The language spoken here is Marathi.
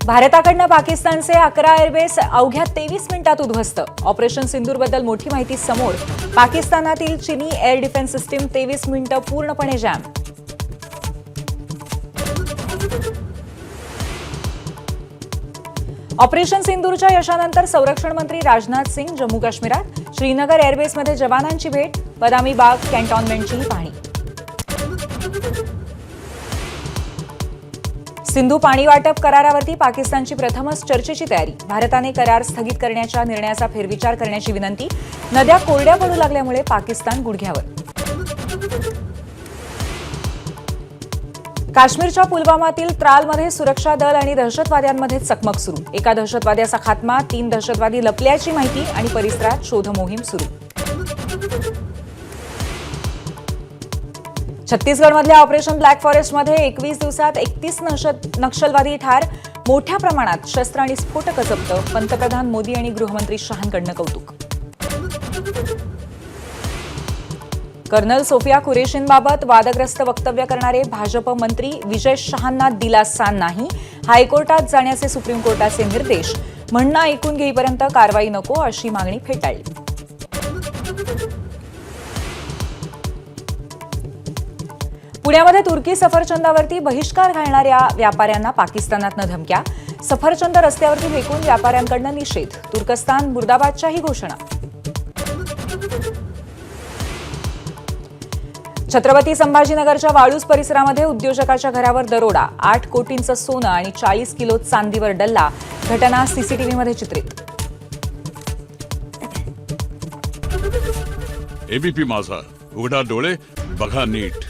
भारताकडनं पाकिस्तानचे 11 एअरबेस अवघ्या 23 मिनिटात उद्ध्वस्त. ऑपरेशन सिंदूरबद्दल मोठी माहिती समोर. पाकिस्तानातील चिनी एअर डिफेन्स सिस्टीम 23 मिनिटं पूर्णपणे जॅम. ऑपरेशन सिंदूरच्या यशानंतर संरक्षण मंत्री राजनाथ सिंग जम्मू काश्मीरात. श्रीनगर एअरबेसमध्ये जवानांची भेट. बदामी बाग कॅन्टॉन्मेंटची पाहणी. सिंधू पाणी वाटप करारावरती पाकिस्तानची प्रथमच चर्चेची तयारी. भारताने करार स्थगित करण्याच्या निर्णयाचा फेरविचार करण्याची विनंती. नद्या कोरड्या पडू लागल्यामुळे पाकिस्तान गुडघ्यावर. काश्मीरच्या पुलवामातील त्रालमध्ये सुरक्षा दल आणि दहशतवाद्यांमध्ये चकमक सुरू. एका दहशतवाद्याचा खात्मा. 3 दहशतवादी लपल्याची माहिती आणि परिसरात शोधमोहीम सुरू. छत्तीसगडमधल्या ऑपरेशन ब्लॅक फॉरेस्टमध्ये 21 दिवसात 31 नक्षलवादी ठार. मोठ्या प्रमाणात शस्त्र आणि स्फोटकं जप्त. पंतप्रधान मोदी आणि गृहमंत्री शहांकडनं कौतुक. कर्नल सोफिया कुरेशींबाबत वादग्रस्त वक्तव्य करणारे भाजप मंत्री विजय शहांना दिलासा नाही. हायकोर्टात जाण्याचे सुप्रीम कोर्टाचे निर्देश. म्हणणं ऐकून घेईपर्यंत कारवाई नको अशी मागणी फेटाळली. पुण्यामध्ये तुर्की सफरचंदावरती बहिष्कार घालणाऱ्या व्यापाऱ्यांना पाकिस्तानातनं धमक्या. सफरचंद रस्त्यावरती फेकून व्यापाऱ्यांकडनं निषेध. तुर्कस्तान मुर्दाबादच्याही घोषणा. छत्रपती संभाजीनगरच्या वाळूज परिसरामध्ये उद्योजकाच्या घरावर दरोडा. 8 कोटींचं सोनं आणि 40 किलो चांदीवर डल्ला. घटना सीसीटीव्हीमध्ये चित्रित. एबीपी माझा, उघडा डोळे बघा नीट.